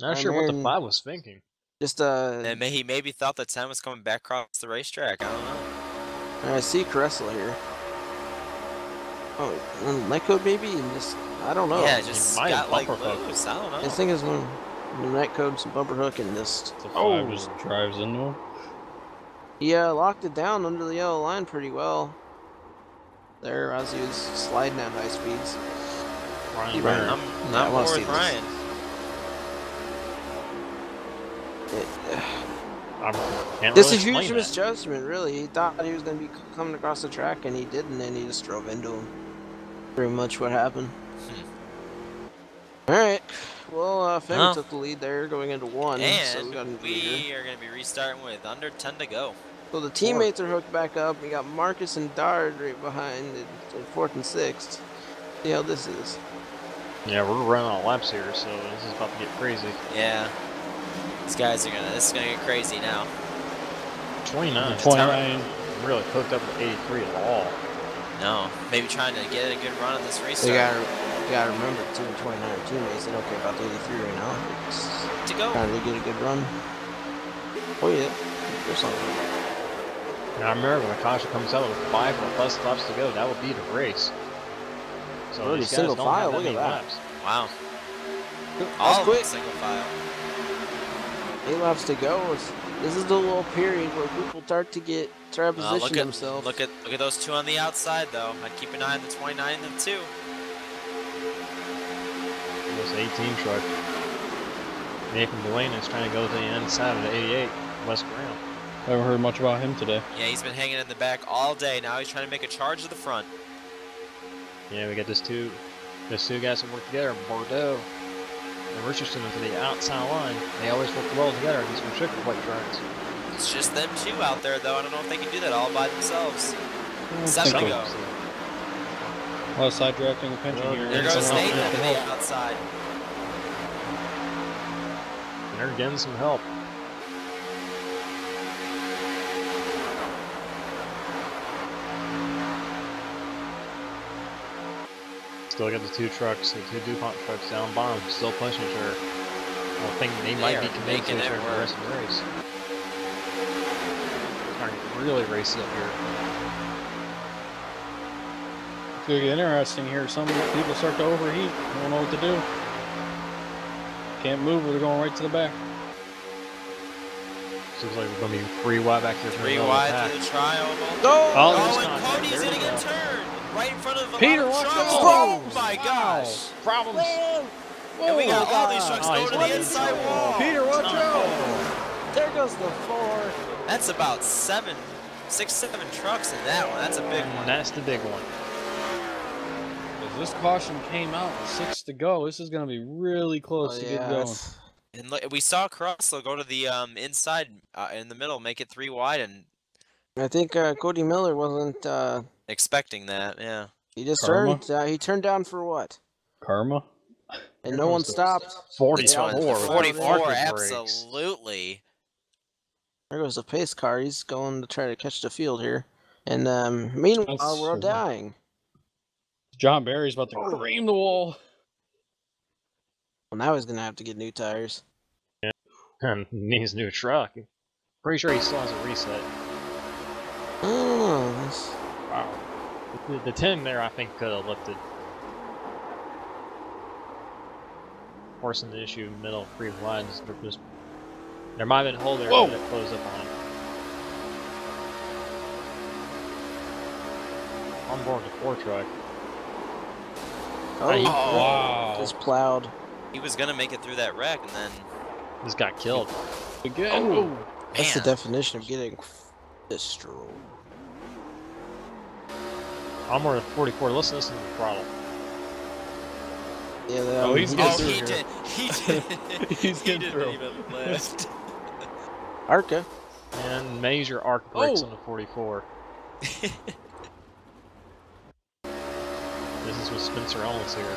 Not sure what the 5 was thinking. Just and he maybe thought the 10 was coming back across the racetrack. I don't know. I see Caressel here. Oh, netcode maybe, and just I don't know. Yeah, just might got like bumper hook. loose. I don't know. I think it's when the netcode, some bumper hook, and just The 5 just drives into him. yeah, locked it down under the yellow line pretty well. There, as he was sliding at high speeds. Ryan Right. Byrne. I'm wanna more see with this. Ryan. Can't This really is a huge explain that. misjudgment, really. He thought he was going to be coming across the track, and he didn't, and he just drove into him. Pretty much what happened. Alright, well, Femi took the lead there going into 1, so we got a And new leader. we are going to be restarting with under 10 to go. So the teammates are hooked back up. We got Marcus and Dard right behind in 4th and 6th. See how this is. Yeah, we're running out of laps here, so this is about to get crazy. Yeah. These guys are this is gonna get crazy now. 29. 29. Really hooked up with 83 at all. No, maybe trying to get a good run on this race. You gotta remember, the 29 teammates, they don't care about the 83 right now. It's to go. trying to get a good run. Oh yeah, there's something. Now remember, when the caution comes out with 5 or plus laps to go, that would be the race. So Already these guys single don't file, have look at many that. laps. Wow. That's All quick. single file. 8 laps to go. This is the little period where people start to position themselves. Look at those 2 on the outside though. I'd keep an eye on the 29 and the 2. This 18 truck. Nathan Delaney is trying to go to the inside of the 88, West Graham. I haven't heard much about him today. Yeah, he's been hanging in the back all day. Now he's trying to make a charge to the front. Yeah, we got these two guys that work together, Bordeaux and Richardson to the outside line. They always work well together in these restricted white tracks. It's just them 2 out there though. I don't know if they can do that all by themselves. 7 to go. A lot of side drafting and pinching here. There goes Nathan to the outside. And they're getting some help. Still got the 2 trucks, the 2 DuPont trucks down bottom, still pushing each other. I think they might be convinced to each other for the rest of the race. Starting to really race up here. It's going to get interesting here. Some people start to overheat. Don't know what to do. Can't move or they're going right to the back. Seems like we're going to be 3 wide back here. 3 wide through the tri-oval. Go! And Cody's going to get turned right in front of Peter, watch out! Oh my gosh! Problems! And we got all these trucks going to the inside wall. Peter, watch out! There goes the 4. That's about 6, 7 trucks in that one. That's a big one. That's the big one. If this caution came out with 6 to go, this is going to be really close to get going. And look, we saw Caressel go to the inside in the middle, make it 3 wide, and I think Cody Miller wasn't. expecting that. Yeah. He just Karma? turned. He turned down for what? Karma? And no one stopped. 44. 44, absolutely. There goes the pace car. He's going to try to catch the field here. And meanwhile, we're dying. John Barry's about to cream the wall. Well, now he's going to have to get new tires. And needs a new truck. Pretty sure he still has a reset. Oh, Wow. The 10 there, I think, could have lifted. Forcing the issue middle, 3 lines. There might have been a hole there that closed up on him. On board the 4 truck. oh, Wow. just plowed. He was gonna make it through that wreck, and then Just got killed. Again. Oh, that's the man. definition of getting destroyed. I'm more than 44. Listen to the throttle. Yeah, he's Oh, getting he through did. He did. He's He getting didn't through. even lift. Arca. And major arc brakes on the 44. This is with Spencer Owens here.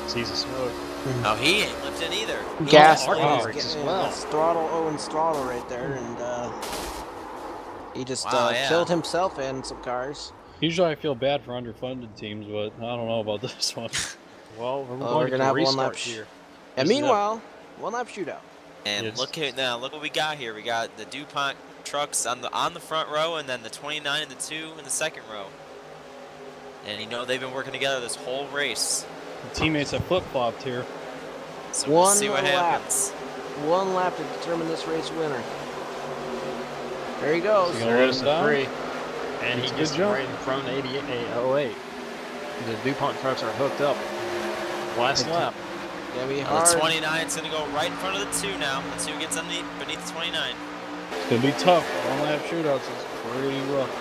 Sees the smoke. Oh, he ain't lifting either. Gas arc lane. brakes as Yeah, well. that's throttle, Owen's throttle right there, and he just Wow, yeah. killed himself and some cars. Usually I feel bad for underfunded teams, but I don't know about this one. Well, we're we're going gonna to have one restart lap here. And This is meanwhile, one lap shootout. And look at now, look what we got here. We got the DuPont trucks on the front row, and then the 29 and the 2 in the second row. And you know they've been working together this whole race. The teammates have flip-flopped here. So we'll see what happens. One lap to determine this race winner. There he goes. There's the 3. And he gets right in front of 88.08. The DuPont trucks are hooked up. Last lap. Be hard. The 29 is going to go right in front of the 2 now. The 2 gets beneath the 29. It's going to be tough. One-lap shootouts is pretty rough.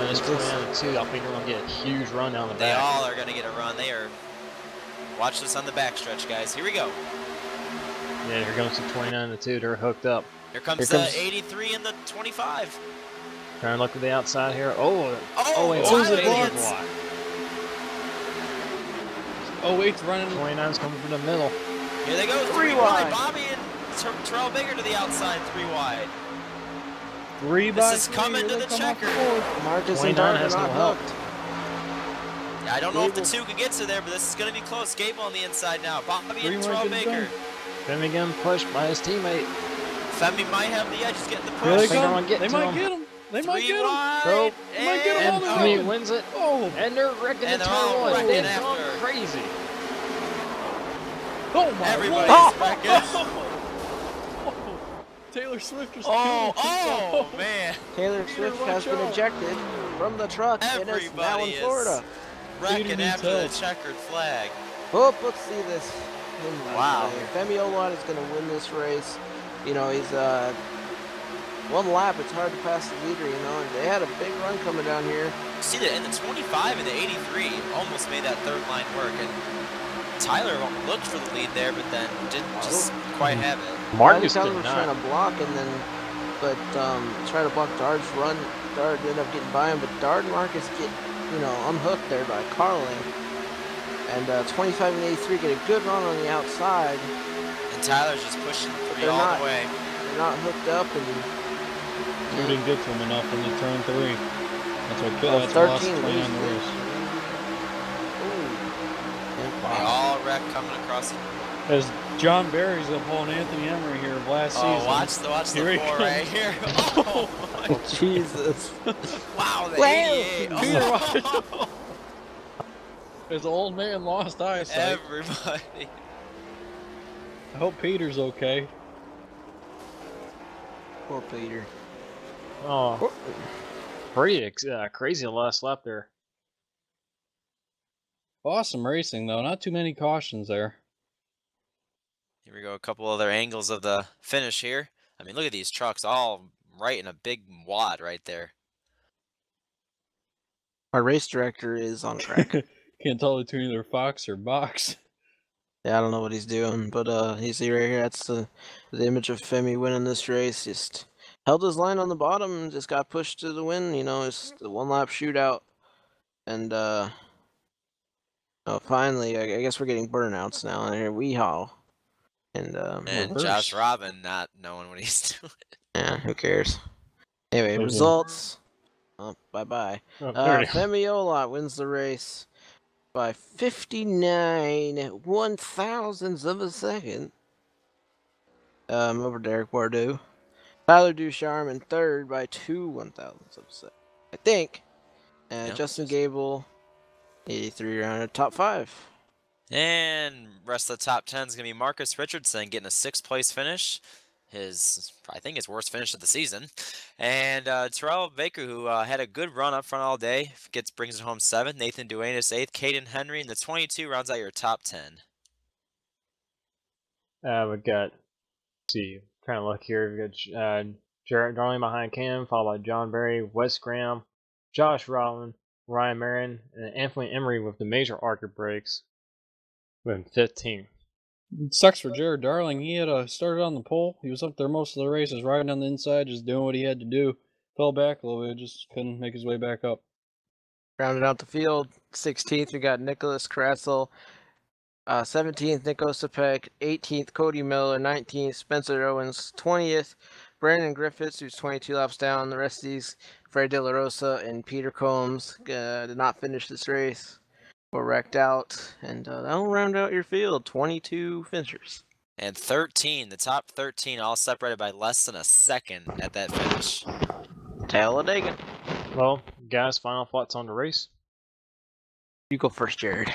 This 29 and 2, I think we're going to get a huge run down the back. They all are going to get a run. They are. Watch this on the backstretch, guys. Here we go. Yeah, here comes the 29 and the 2. They're hooked up. Here comes the 83 and the 25. Trying to look to the outside here. Oh wait, Tyler what's Woods. Oh, 8's running. 29's coming from the middle. Here they go, 3 wide. Bobby and Terrell Baker to the outside, 3 wide. 3 by 3. This is coming to the checker. Marcus and Darden has no help. Yeah, I don't know if the 2 can get to there, but this is going to be close. Gable on the inside now. Bobby and Terrell Baker. Femi getting pushed by his teammate. Femi might have the edge. He's getting the push. They might get him. They might get him. Nope. And Femi wins it. Oh. And they're wrecking the turn 1. They've gone crazy. Oh my Everybody's wrecking. Taylor Swift just Oh, man. Taylor Swift has been ejected from the truck and is now in Florida. Wrecking after the checkered flag. Oh, let's see this. Wow. Femi Olot is going to win this race. You know, he's one lap. It's hard to pass the leader, you know, and they had a big run coming down here. See that in the 25 and the 83 almost made that third line work, and Tyler looked for the lead there, but then didn't just quite have it. Marcus Tyler was trying to block, and then, but try to block Dard's run. Dard ended up getting by him, but Dard and Marcus get, you know, unhooked there by Carling. And 25 and 83 get a good run on the outside. And Tyler's just pushing 3 all the way. They're not hooked up, and you didn't get to him enough in the turn 3. That's what killed. That's 13 lost 20 on the race. They all wreck coming across it. As John Barry's up pulling Anthony Emery here of last season. Watch the 4 right here. Oh, Jesus. Wow, the 88. Oh. His old man lost eyesight. Everybody. I hope Peter's okay. Poor Peter. Oh, pretty crazy last lap there. Awesome racing, though. Not too many cautions there. Here we go. A couple other angles of the finish here. I mean, look at these trucks all right in a big wad right there. Our race director is on crack. Can't tell between either Fox or Box. Yeah, I don't know what he's doing, but you see right here, that's the image of Femi winning this race. Just held his line on the bottom and just got pushed to the win. You know, it's the 1-lap shootout. And finally, I guess we're getting burnouts now. And here we haul. And Josh Robin not knowing what he's doing. Yeah, who cares? Anyway, results. Oh, bye-bye. Femi Olot wins the race by 59 1/1000ths of a second over Derek Bordeaux. Tyler Ducharme in third by 2 1/1000ths of a second, I think. And yep. Justin Gable, 83 round top 5. And rest of the top 10 is going to be Marcus Richardson getting a 6th place finish. I think his worst finish of the season. And Terrell Baker, who had a good run up front all day, brings it home 7th. Nathan Duenas 8th. Caden Henry in the 22 rounds out your top 10. We've got, trying to look here. We've got Jarrett Darling behind Cam, followed by John Berry, Wes Graham, Josh Rowland, Ryan Marin, and Anthony Emery with the major ARCA brakes with 15. It sucks for Jared Darling. He had started on the pole. He was up there most of the races, riding on the inside, just doing what he had to do. Fell back a little bit, just couldn't make his way back up. Rounded out the field, 16th we got Nicholas Krasel, 17th Nico Sepek, 18th Cody Miller, 19th Spencer Owens, 20th Brandon Griffiths, who's 22 laps down. The rest of these, Fred De La Rosa and Peter Combs, did not finish this race. Were wrecked out, and that'll round out your field. 22 finishers. And 13, the top 13, all separated by less than a second at that finish. Talladega. Well, guys, final thoughts on the race? You go first, Jared.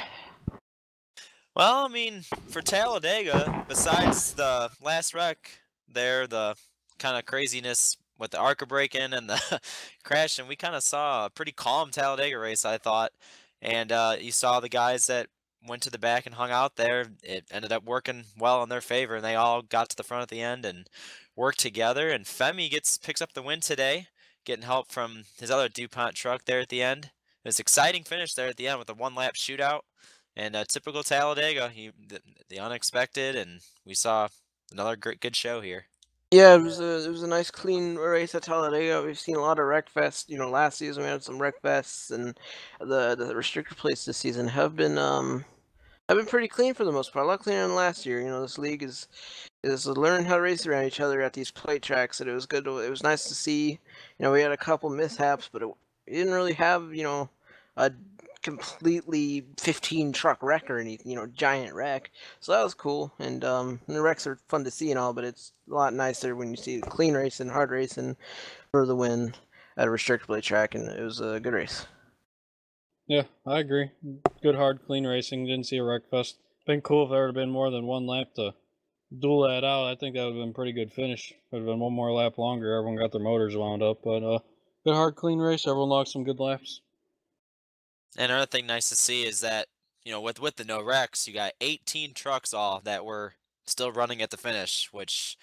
Well, I mean, for Talladega, besides the last wreck there, the kind of craziness with the ARCA break-in and the crash, and we kind of saw a pretty calm Talladega race, I thought. And you saw the guys that went to the back and hung out there. It ended up working well in their favor, and they all got to the front at the end and worked together. And Femi picks up the win today, getting help from his other DuPont truck there at the end. It was an exciting finish there at the end with a one-lap shootout. And typical Talladega, the unexpected, and we saw another good show here. Yeah, it was a nice clean race at Talladega. We've seen a lot of wreck fests. You know, last season we had some wreck fests, and the restricted plates this season have been pretty clean for the most part. A lot cleaner than last year. You know, this league is learning how to race around each other at these plate tracks. And it was good. It was nice to see. You know, we had a couple mishaps, but it didn't really have a completely 15 truck wreck or any giant wreck, so that was cool. And the wrecks are fun to see and all, but it's a lot nicer when you see clean racing, hard racing for the win at a restricted plate track, and it was a good race. Yeah, I agree. Good, hard, clean racing. Didn't see a wreck fest. Been cool if there would have been more than one lap to duel that out. I think that would have been a pretty good finish. Would have been one more lap longer. Everyone got their motors wound up, but good, hard, clean race. Everyone logged some good laps. And another thing nice to see is that, you know, with the no wrecks, you got 18 trucks all that were still running at the finish, which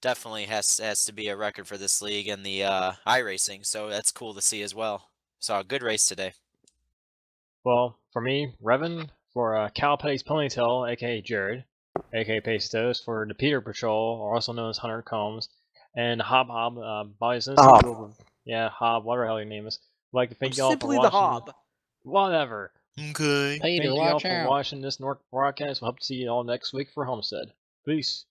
definitely has to be a record for this league and the iRacing. So that's cool to see as well. Saw a good race today. Well, for me, Revan, for Cal Petty's Ponytail, aka Jared, aka Pastos, for the Peter Patrol, or also known as Hunter Combs, and Hob Bison. Yeah, Hob, whatever the hell your name is. I'd like to thank y'all for watching. Simply the Hob. Whatever. Okay. Thank you all for watching this NORC broadcast. We'll hope to see you all next week for Homestead. Peace.